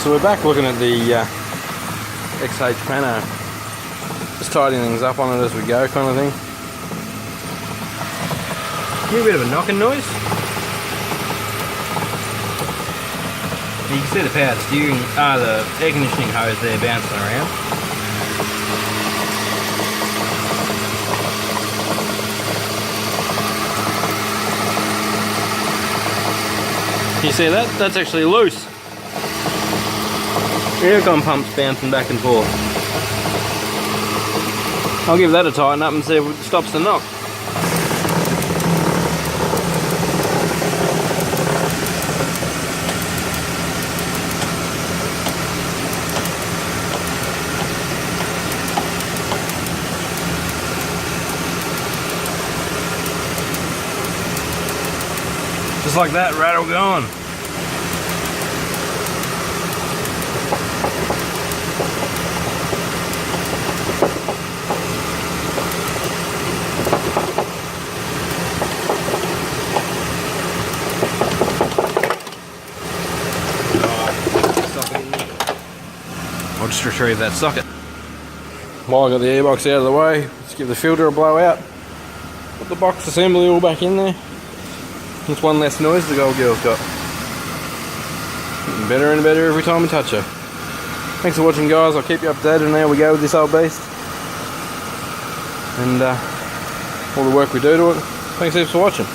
So we're back looking at the XH Pano. Just tidying things up on it as we go, kind of thing. Hear a bit of a knocking noise. You can see the powered steering, the air conditioning hose there bouncing around. Can you see that? That's actually loose. Aircon pump's bouncing back and forth. I'll give that a tighten up and see if it stops the knock. Just like that, rattle going. I'll just retrieve that socket. While I got the airbox out of the way, let's give the filter a blow out. Put the box assembly all back in there. It's one less noise the old girl's got. Getting better and better every time we touch her. Thanks for watching, guys. I'll keep you updated on how we go with this old beast. And all the work we do to it. Thanks heaps for watching.